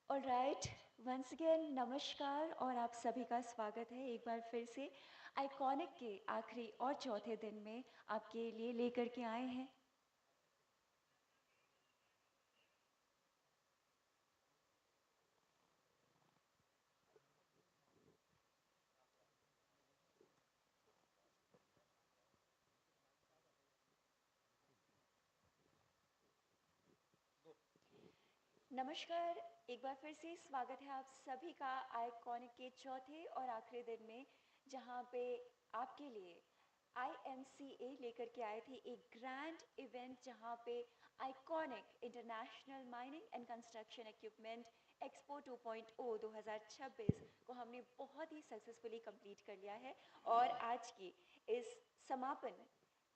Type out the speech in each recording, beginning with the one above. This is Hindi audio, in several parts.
ऑलराइट, वंस अगेन नमस्कार और आप सभी का स्वागत है एक बार फिर से आइकॉनिक के आखिरी और चौथे दिन में आपके लिए लेकर के आए हैं। नमस्कार, एक बार फिर से स्वागत है आप सभी का आइकॉनिक के चौथे और आखिरी दिन में, जहां पे आपके लिए IMCA लेकर के आए थे एक ग्रैंड इवेंट जहां पे iconic international mining and construction equipment expo 2.0 2026 को हमने बहुत ही सक्सेसफुली कंप्लीट कर लिया है। और आज की इस समापन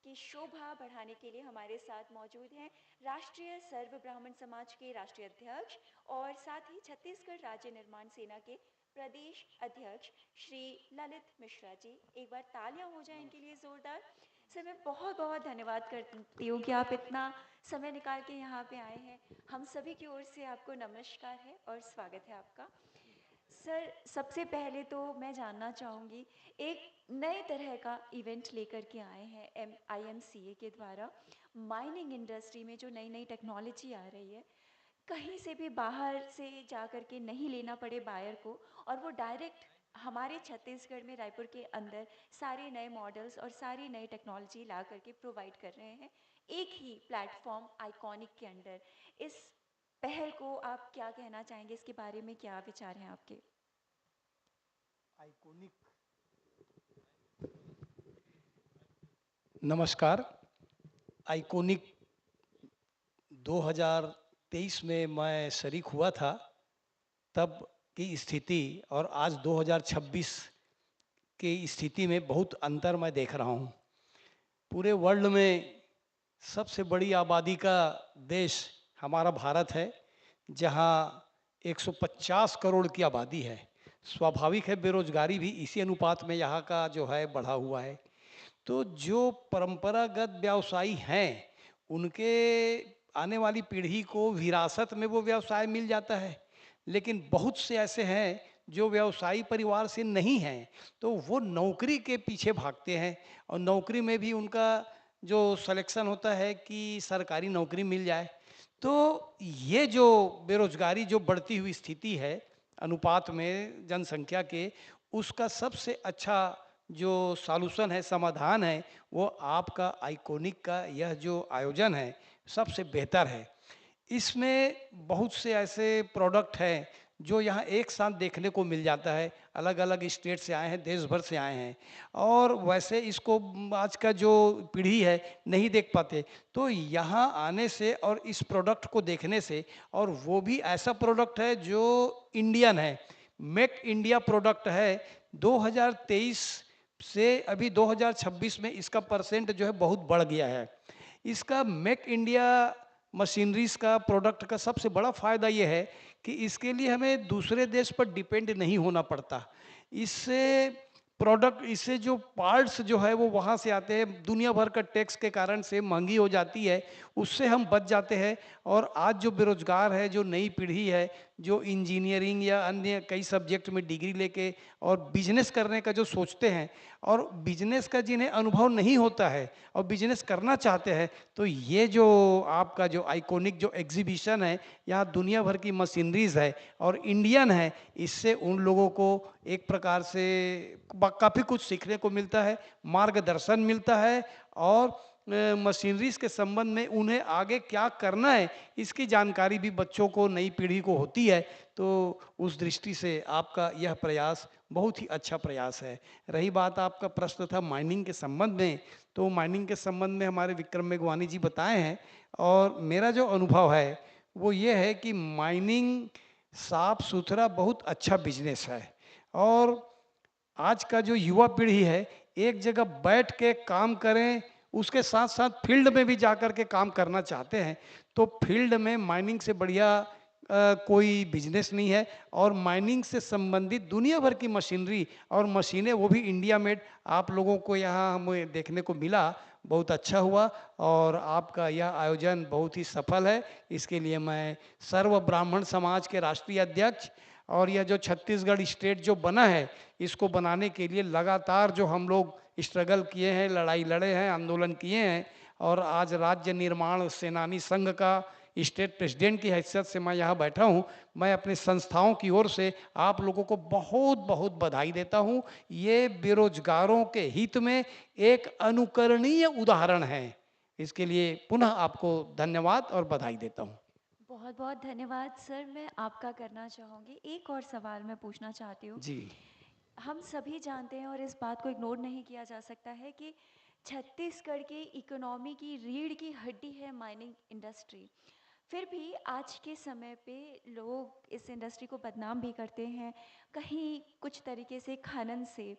की शोभा बढ़ाने के लिए हमारे साथ मौजूद हैं राष्ट्रीय सर्व ब्राह्मण समाज के राष्ट्रीय अध्यक्ष और साथ ही छत्तीसगढ़ राज्य निर्माण सेना के प्रदेश अध्यक्ष श्री ललित मिश्रा जी। एक बार तालियां हो जाए इनके लिए जोरदार। सर, मैं बहुत बहुत धन्यवाद करती हूँ कि आप इतना समय निकाल के यहाँ पे आए हैं। हम सभी की ओर से आपको नमस्कार है और स्वागत है आपका। सर, सबसे पहले तो मैं जानना चाहूँगी, एक नए तरह का इवेंट लेकर के आए हैं IMCA के द्वारा। माइनिंग इंडस्ट्री में जो नई नई टेक्नोलॉजी आ रही है, कहीं से भी बाहर से जा कर के नहीं लेना पड़े बायर को, और वो डायरेक्ट हमारे छत्तीसगढ़ में रायपुर के अंदर सारे नए मॉडल्स और सारी नई टेक्नोलॉजी ला करके प्रोवाइड कर रहे हैं एक ही प्लेटफॉर्म आइकॉनिक के अंडर। इस पहल को आप क्या कहना चाहेंगे, इसके बारे में क्या विचार हैं आपके? आइकॉनिक। नमस्कार। आइकॉनिक 2023 में मैं शरीक हुआ था, तब की स्थिति और आज 2026 की स्थिति में बहुत अंतर मैं देख रहा हूँ। पूरे वर्ल्ड में सबसे बड़ी आबादी का देश हमारा भारत है, जहाँ 150 करोड़ की आबादी है। स्वाभाविक है बेरोजगारी भी इसी अनुपात में यहाँ का जो है बढ़ा हुआ है। तो जो परंपरागत व्यवसायी हैं, उनके आने वाली पीढ़ी को विरासत में वो व्यवसाय मिल जाता है, लेकिन बहुत से ऐसे हैं जो व्यवसायी परिवार से नहीं हैं, तो वो नौकरी के पीछे भागते हैं। और नौकरी में भी उनका जो सिलेक्शन होता है कि सरकारी नौकरी मिल जाए। तो ये जो बेरोजगारी जो बढ़ती हुई स्थिति है अनुपात में जनसंख्या के, उसका सबसे अच्छा जो सॉल्यूशन है, समाधान है, वो आपका आइकॉनिक का यह जो आयोजन है सबसे बेहतर है। इसमें बहुत से ऐसे प्रोडक्ट हैं जो यहाँ एक साथ देखने को मिल जाता है। अलग अलग स्टेट से आए हैं, देश भर से आए हैं, और वैसे इसको आज का जो पीढ़ी है नहीं देख पाते। तो यहाँ आने से और इस प्रोडक्ट को देखने से, और वो भी ऐसा प्रोडक्ट है जो इंडियन है, मेक इंडिया प्रोडक्ट है। 2023 से अभी 2026 में इसका परसेंट जो है बहुत बढ़ गया है। इसका मेक इंडिया मशीनरीज का प्रोडक्ट का सबसे बड़ा फ़ायदा ये है कि इसके लिए हमें दूसरे देश पर डिपेंड नहीं होना पड़ता। इससे प्रोडक्ट, इससे जो पार्ट्स जो है वो वहाँ से आते हैं, दुनिया भर का टैक्स के कारण से महंगी हो जाती है, उससे हम बच जाते हैं। और आज जो बेरोजगार है, जो नई पीढ़ी है, जो इंजीनियरिंग या अन्य कई सब्जेक्ट में डिग्री लेके और बिजनेस करने का जो सोचते हैं, और बिजनेस का जिन्हें अनुभव नहीं होता है और बिजनेस करना चाहते हैं, तो ये जो आपका जो आइकॉनिक जो एग्जीबिशन है, यहाँ दुनिया भर की मशीनरीज है और इंडियन है, इससे उन लोगों को एक प्रकार से काफ़ी कुछ सीखने को मिलता है, मार्गदर्शन मिलता है, और मशीनरीज के संबंध में उन्हें आगे क्या करना है इसकी जानकारी भी बच्चों को, नई पीढ़ी को होती है। तो उस दृष्टि से आपका यह प्रयास बहुत ही अच्छा प्रयास है। रही बात आपका प्रश्न था माइनिंग के संबंध में, तो माइनिंग के संबंध में हमारे विक्रम मेघवानी जी बताए हैं, और मेरा जो अनुभव है वो ये है कि माइनिंग साफ सुथरा बहुत अच्छा बिजनेस है। और आज का जो युवा पीढ़ी है, एक जगह बैठ के काम करें, उसके साथ साथ फील्ड में भी जाकर के काम करना चाहते हैं, तो फील्ड में माइनिंग से बढ़िया कोई बिजनेस नहीं है। और माइनिंग से संबंधित दुनिया भर की मशीनरी और मशीनें, वो भी इंडिया मेड, आप लोगों को यहाँ हमें देखने को मिला। बहुत अच्छा हुआ और आपका यह आयोजन बहुत ही सफल है। इसके लिए मैं सर्व ब्राह्मण समाज के राष्ट्रीय अध्यक्ष और यह जो छत्तीसगढ़ स्टेट जो बना है, इसको बनाने के लिए लगातार जो हम लोग स्ट्रगल किए हैं, लड़ाई लड़े हैं, आंदोलन किए हैं और आज राज्य निर्माण सेनानी संघ का स्टेट प्रेसिडेंट की हैसियत से मैं यहाँ बैठा हूँ। मैं अपने संस्थाओं की ओर से आप लोगों को बहुत बहुत बधाई देता हूँ। ये बेरोजगारों के हित में एक अनुकरणीय उदाहरण है। इसके लिए पुनः आपको धन्यवाद और बधाई देता हूँ। बहुत बहुत धन्यवाद सर, मैं आपका करना चाहूँगी। एक और सवाल मैं पूछना चाहती हूँ। जी। हम सभी जानते हैं और इस बात को इग्नोर नहीं किया जा सकता है कि छत्तीसगढ़ की इकोनॉमी की रीढ़ की हड्डी है माइनिंग इंडस्ट्री। फिर भी आज के समय पे लोग इस इंडस्ट्री को बदनाम भी करते हैं, कहीं कुछ तरीके से खनन से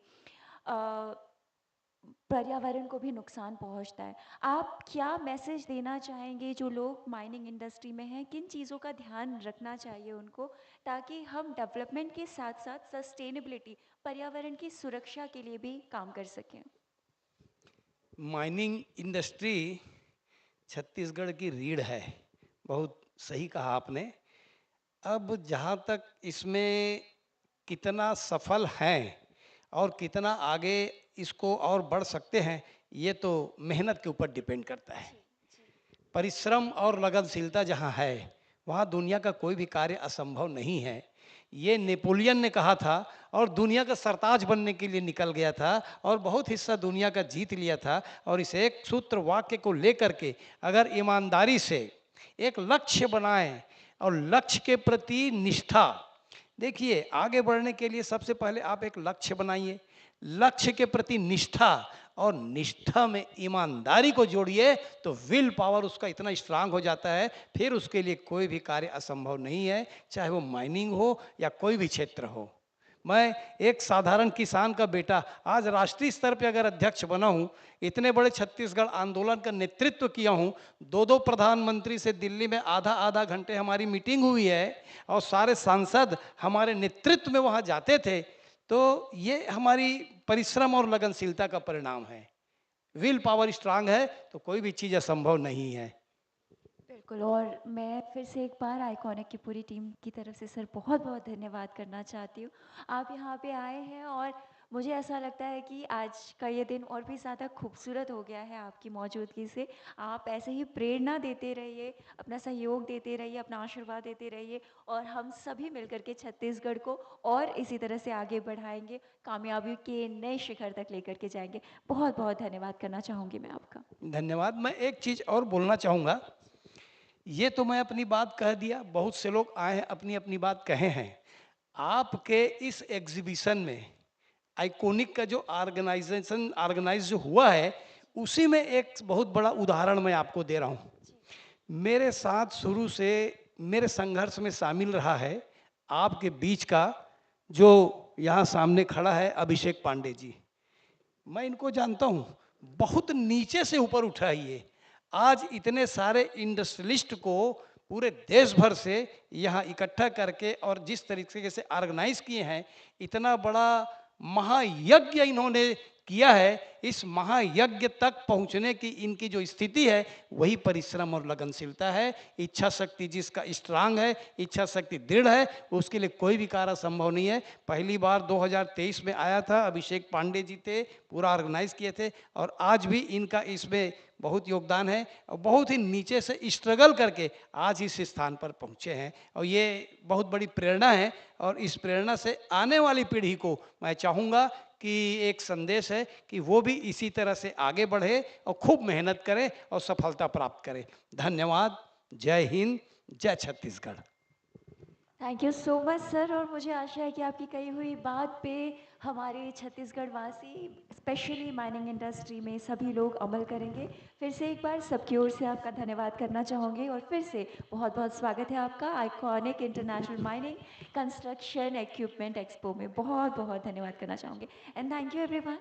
पर्यावरण को भी नुकसान पहुंचता है। आप क्या मैसेज देना चाहेंगे जो लोग माइनिंग इंडस्ट्री में हैं, किन चीज़ों का ध्यान रखना चाहिए उनको, ताकि हम डेवलपमेंट के साथ साथ सस्टेनेबिलिटी, पर्यावरण की सुरक्षा के लिए भी काम कर सकें? माइनिंग इंडस्ट्री छत्तीसगढ़ की रीढ़ है, बहुत सही कहा आपने। अब जहाँ तक इसमें कितना सफल हैं और कितना आगे इसको और बढ़ सकते हैं, ये तो मेहनत के ऊपर डिपेंड करता है। जी जी। परिश्रम और लगनशीलता जहाँ है, वहाँ दुनिया का कोई भी कार्य असंभव नहीं है। ये नेपोलियन ने कहा था और दुनिया का सरताज बनने के लिए निकल गया था और बहुत हिस्सा दुनिया का जीत लिया था। और इस एक सूत्र वाक्य को लेकर के अगर ईमानदारी से एक लक्ष्य बनाएं और लक्ष्य के प्रति निष्ठा, देखिए आगे बढ़ने के लिए सबसे पहले आप एक लक्ष्य बनाइए, लक्ष्य के प्रति निष्ठा और निष्ठा में ईमानदारी को जोड़िए तो विल पावर उसका इतना स्ट्रांग हो जाता है, फिर उसके लिए कोई भी कार्य असंभव नहीं है, चाहे वो माइनिंग हो या कोई भी क्षेत्र हो। मैं एक साधारण किसान का बेटा आज राष्ट्रीय स्तर पे अगर अध्यक्ष बना हूँ, इतने बड़े छत्तीसगढ़ आंदोलन का नेतृत्व किया हूँ, दो दो प्रधानमंत्री से दिल्ली में आधा आधा घंटे हमारी मीटिंग हुई है और सारे सांसद हमारे नेतृत्व में वहाँ जाते थे, तो ये हमारी परिश्रम और लगनशीलता का परिणाम है। विल पावर स्ट्रांग है तो कोई भी चीज़ असंभव नहीं है। बिल्कुल, और मैं फिर से एक बार आइकॉनिक की पूरी टीम की तरफ से सर बहुत बहुत धन्यवाद करना चाहती हूँ। आप यहाँ पे आए हैं और मुझे ऐसा लगता है कि आज का ये दिन और भी ज़्यादा खूबसूरत हो गया है आपकी मौजूदगी से। आप ऐसे ही प्रेरणा देते रहिए, अपना सहयोग देते रहिए, अपना आशीर्वाद देते रहिए और हम सभी मिलकर के छत्तीसगढ़ को और इसी तरह से आगे बढ़ाएंगे, कामयाबी के नए शिखर तक लेकर के जाएंगे। बहुत बहुत धन्यवाद करना चाहूँगी मैं आपका। धन्यवाद। मैं एक चीज़ और बोलना चाहूँगा, ये तो मैं अपनी बात कह दिया, बहुत से लोग आए हैं अपनी अपनी बात कहे हैं। आपके इस एग्जीबिशन में आइकॉनिक का जो ऑर्गेनाइजेशन ऑर्गेनाइज जो हुआ है, उसी में एक बहुत बड़ा उदाहरण मैं आपको दे रहा हूँ। मेरे साथ शुरू से मेरे संघर्ष में शामिल रहा है आपके बीच का जो यहाँ सामने खड़ा है अभिषेक पांडे जी। मैं इनको जानता हूँ, बहुत नीचे से ऊपर उठा है ये। आज इतने सारे इंडस्ट्रियलिस्ट को पूरे देश भर से यहाँ इकट्ठा करके और जिस तरीके से ऑर्गेनाइज किए हैं, इतना बड़ा महायज्ञ इन्होंने किया है। इस महायज्ञ तक पहुंचने की इनकी जो स्थिति है, वही परिश्रम और लगनशीलता है। इच्छा शक्ति जिसका स्ट्रांग है, इच्छा शक्ति दृढ़ है, उसके लिए कोई भी कार्य संभव नहीं है। पहली बार 2023 में आया था, अभिषेक पांडे जी थे, पूरा ऑर्गेनाइज किए थे और आज भी इनका इसमें बहुत योगदान है और बहुत ही नीचे से स्ट्रगल करके आज इस स्थान पर पहुँचे हैं और ये बहुत बड़ी प्रेरणा है। और इस प्रेरणा से आने वाली पीढ़ी को मैं चाहूँगा कि एक संदेश है कि वो भी इसी तरह से आगे बढ़े और खूब मेहनत करे और सफलता प्राप्त करे। धन्यवाद। जय हिंद, जय Chhattisgarh. Thank you so much sir, और मुझे आशा है कि आपकी कही हुई बात पे हमारे छत्तीसगढ़ वासी, स्पेशली माइनिंग इंडस्ट्री में सभी लोग अमल करेंगे। फिर से एक बार सबकी ओर से आपका धन्यवाद करना चाहूँगी और फिर से बहुत बहुत स्वागत है आपका iconic international mining construction equipment expo में। बहुत बहुत धन्यवाद करना चाहूँगी एंड थैंक यू एवरीवन।